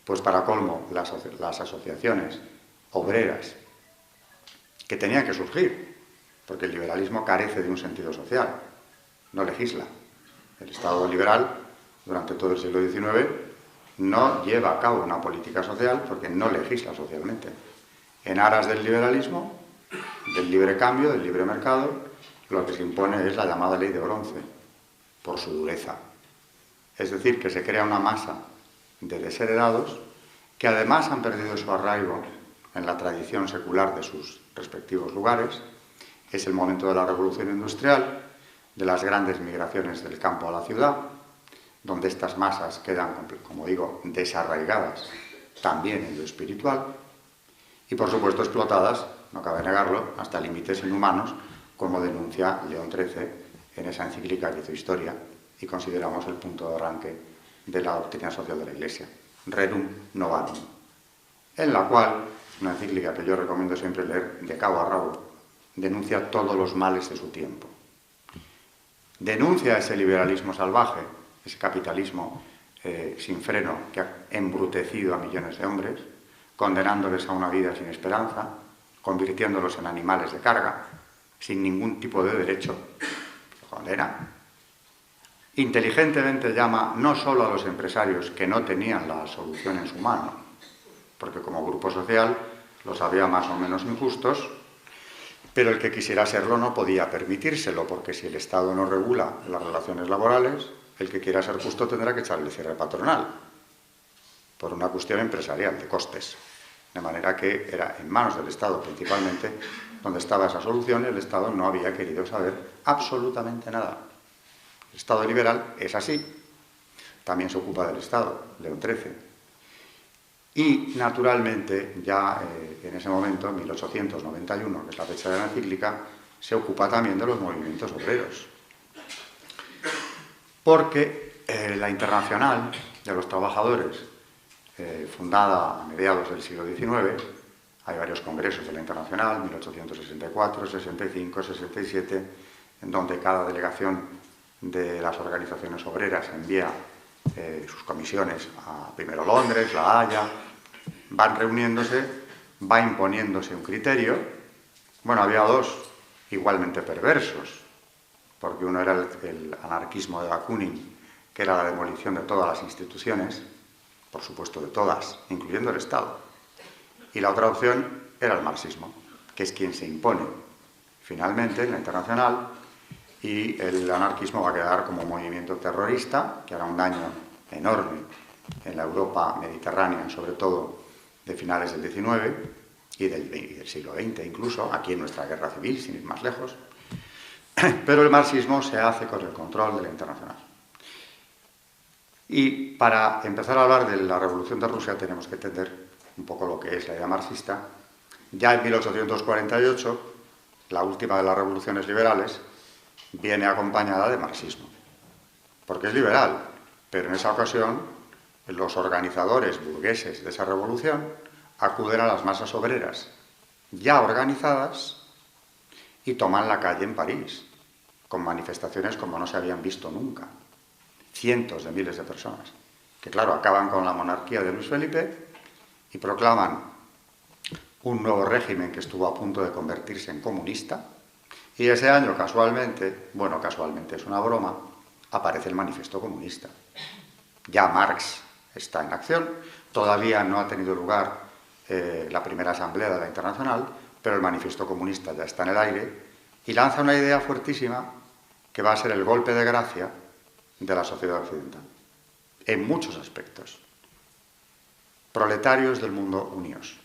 Pues para colmo, las asociaciones obreras que tenían que surgir, porque el liberalismo carece de un sentido social, no legisla. El Estado liberal, durante todo el siglo XIX, no lleva a cabo una política social porque no legisla socialmente. En aras del liberalismo, del libre cambio, del libre mercado, lo que se impone es la llamada ley de bronce, por su dureza. Es decir, que se crea una masa de desheredados que además han perdido su arraigo en la tradición secular de sus respectivos lugares. Es el momento de la revolución industrial, de las grandes migraciones del campo a la ciudad, donde estas masas quedan, como digo, desarraigadas también en lo espiritual y, por supuesto, explotadas, no cabe negarlo, hasta límites inhumanos, como denuncia León XIII en esa encíclica que hizo Historia y consideramos el punto de arranque de la doctrina social de la Iglesia, Rerum Novarum, en la cual, una encíclica que yo recomiendo siempre leer de cabo a rabo, denuncia todos los males de su tiempo. Denuncia ese liberalismo salvaje, ese capitalismo sin freno que ha embrutecido a millones de hombres, condenándoles a una vida sin esperanza, convirtiéndolos en animales de carga, sin ningún tipo de derecho. Lo condena. Inteligentemente llama no solo a los empresarios que no tenían la solución en su mano, porque como grupo social los había más o menos injustos, pero el que quisiera serlo no podía permitírselo, porque si el Estado no regula las relaciones laborales, el que quiera ser justo tendrá que echarle cierre patronal, por una cuestión empresarial, de costes. De manera que era en manos del Estado principalmente donde estaba esa solución y el Estado no había querido saber absolutamente nada. El Estado liberal es así. También se ocupa del Estado, León XIII. Y, naturalmente, ya en ese momento, en 1891, que es la fecha de la encíclica, se ocupa también de los movimientos obreros. Porque la Internacional de los Trabajadores, fundada a mediados del siglo XIX, hay varios congresos de la Internacional, 1864, 65, 67, en donde cada delegación de las organizaciones obreras envía sus comisiones a primero Londres, La Haya, van reuniéndose, va imponiéndose un criterio. Bueno, había dos igualmente perversos, porque uno era el anarquismo de Bakunin, que era la demolición de todas las instituciones, por supuesto de todas, incluyendo el Estado. Y la otra opción era el marxismo, que es quien se impone finalmente en la Internacional, y el anarquismo va a quedar como movimiento terrorista, que hará un daño enorme en la Europa mediterránea, sobre todo de finales del XIX y del siglo XX incluso, aquí en nuestra guerra civil, sin ir más lejos. Pero el marxismo se hace con el control de la Internacional. Y para empezar a hablar de la Revolución de Rusia tenemos que entender un poco lo que es la idea marxista. Ya en 1848, la última de las revoluciones liberales, viene acompañada de marxismo, porque es liberal, pero en esa ocasión los organizadores burgueses de esa revolución acuden a las masas obreras ya organizadas y toman la calle en París, con manifestaciones como no se habían visto nunca, cientos de miles de personas, que claro, acaban con la monarquía de Luis Felipe y proclaman un nuevo régimen que estuvo a punto de convertirse en comunista. Y ese año, casualmente, bueno, casualmente es una broma, aparece el Manifiesto Comunista. Ya Marx está en acción, todavía no ha tenido lugar la primera asamblea de la Internacional, pero el Manifiesto Comunista ya está en el aire y lanza una idea fuertísima que va a ser el golpe de gracia de la sociedad occidental, en muchos aspectos. Proletarios del mundo unidos.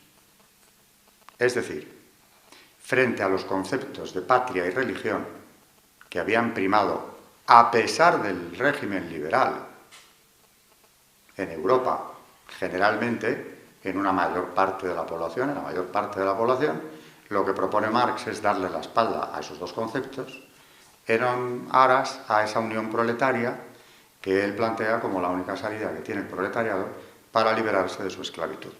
Es decir, frente a los conceptos de patria y religión que habían primado a pesar del régimen liberal en Europa, generalmente en una mayor parte de la población, lo que propone Marx es darle la espalda a esos dos conceptos en aras a esa unión proletaria que él plantea como la única salida que tiene el proletariado para liberarse de su esclavitud.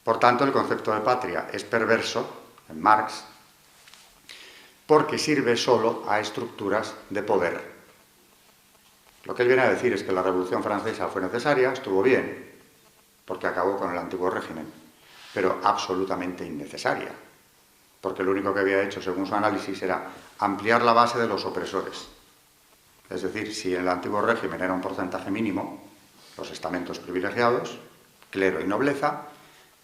Por tanto, el concepto de patria es perverso en Marx porque sirve solo a estructuras de poder. Lo que él viene a decir es que la Revolución Francesa fue necesaria, estuvo bien, porque acabó con el antiguo régimen, pero absolutamente innecesaria, porque lo único que había hecho, según su análisis, era ampliar la base de los opresores. Es decir, si en el antiguo régimen era un porcentaje mínimo, los estamentos privilegiados, clero y nobleza,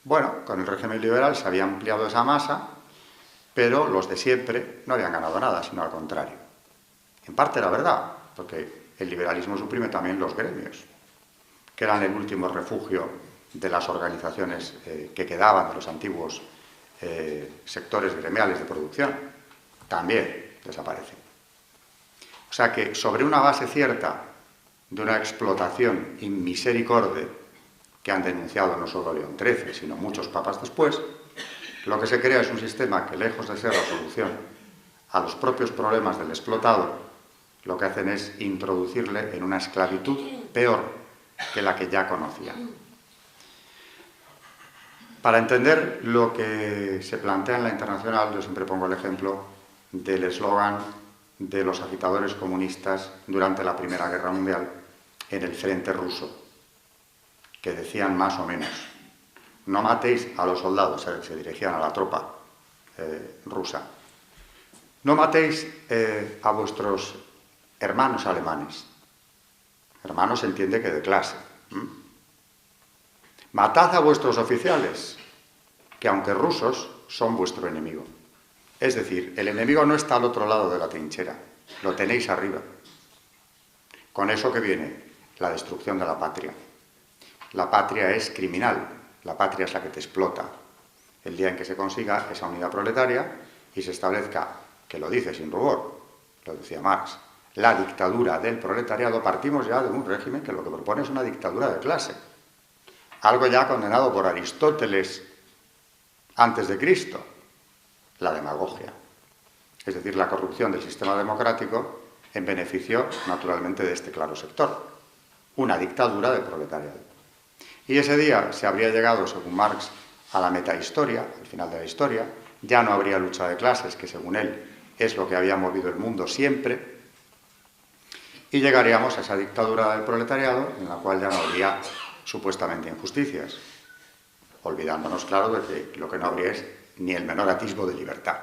bueno, con el régimen liberal se había ampliado esa masa, pero los de siempre no habían ganado nada, sino al contrario. En parte era verdad, porque el liberalismo suprime también los gremios, que eran el último refugio de las organizaciones que quedaban de los antiguos sectores gremiales de producción. También desaparecen. O sea que sobre una base cierta de una explotación inmisericorde que han denunciado no solo León XIII, sino muchos papas después, lo que se crea es un sistema que, lejos de ser la solución a los propios problemas del explotado, lo que hacen es introducirle en una esclavitud peor que la que ya conocía. Para entender lo que se plantea en la Internacional, yo siempre pongo el ejemplo del eslogan de los agitadores comunistas durante la Primera Guerra Mundial en el frente ruso, que decían más o menos: no matéis a los soldados, se dirigían a la tropa rusa, no matéis a vuestros hermanos alemanes. Hermanos se entiende que de clase. Matad a vuestros oficiales, que aunque rusos, son vuestro enemigo. Es decir, el enemigo no está al otro lado de la trinchera, lo tenéis arriba. Con eso que viene la destrucción de la patria. La patria es criminal, la patria es la que te explota. El día en que se consiga esa unidad proletaria y se establezca, que lo dice sin rubor, lo decía Marx, la dictadura del proletariado, partimos ya de un régimen que lo que propone es una dictadura de clase. Algo ya condenado por Aristóteles antes de Cristo, la demagogia. Es decir, la corrupción del sistema democrático en beneficio, naturalmente, de este claro sector. Una dictadura del proletariado. Y ese día se habría llegado, según Marx, a la metahistoria, al final de la historia. Ya no habría lucha de clases, que según él es lo que había movido el mundo siempre. Y llegaríamos a esa dictadura del proletariado, en la cual ya no habría supuestamente injusticias, olvidándonos, claro, de que lo que no habría es ni el menor atisbo de libertad.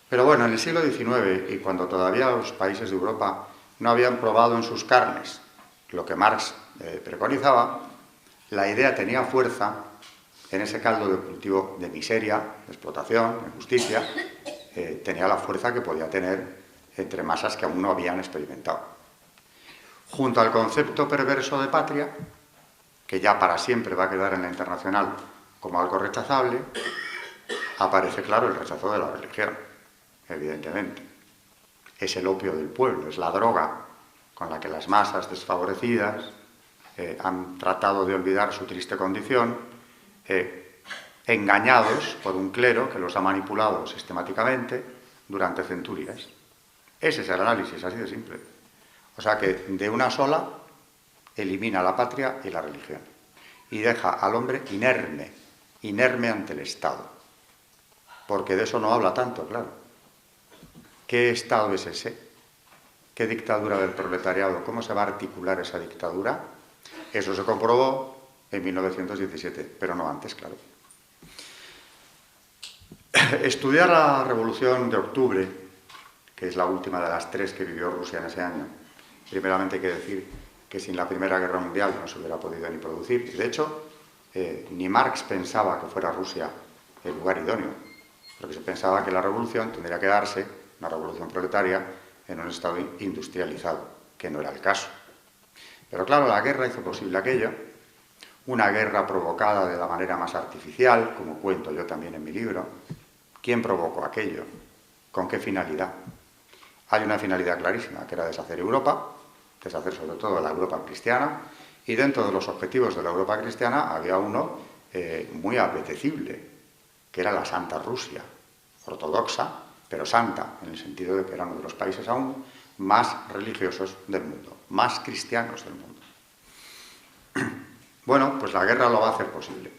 Pero bueno, en el siglo XIX, y cuando todavía los países de Europa no habían probado en sus carnes lo que Marx preconizaba, la idea tenía fuerza en ese caldo de cultivo de miseria, de explotación, de injusticia, tenía la fuerza que podía tener entre masas que aún no habían experimentado. Junto al concepto perverso de patria, que ya para siempre va a quedar en la Internacional como algo rechazable, aparece, claro, el rechazo de la religión, evidentemente. Es el opio del pueblo, es la droga con la que las masas desfavorecidas han tratado de olvidar su triste condición, engañados por un clero que los ha manipulado sistemáticamente durante centurias. Ese es el análisis, así de simple. O sea que de una sola elimina la patria y la religión y deja al hombre inerme ante el Estado. Porque de eso no habla tanto, claro. ¿Qué Estado es ese? ¿Qué dictadura del proletariado? ¿Cómo se va a articular esa dictadura? Eso se comprobó en 1917, pero no antes, claro. Estudiar la Revolución de Octubre, que es la última de las tres que vivió Rusia en ese año, primeramente hay que decir que sin la Primera Guerra Mundial no se hubiera podido ni producir. De hecho, ni Marx pensaba que fuera Rusia el lugar idóneo, porque se pensaba que la revolución tendría que darse, una revolución proletaria, en un estado industrializado, que no era el caso. Pero claro, la guerra hizo posible aquello, una guerra provocada de la manera más artificial, como cuento yo también en mi libro. ¿Quién provocó aquello? ¿Con qué finalidad? Hay una finalidad clarísima, que era deshacer Europa, deshacer sobre todo la Europa cristiana, y dentro de los objetivos de la Europa cristiana había uno muy apetecible, que era la Santa Rusia, ortodoxa, pero santa, en el sentido de que era uno de los países aún más religiosos del mundo, más cristianos del mundo. Bueno, pues la guerra lo va a hacer posible.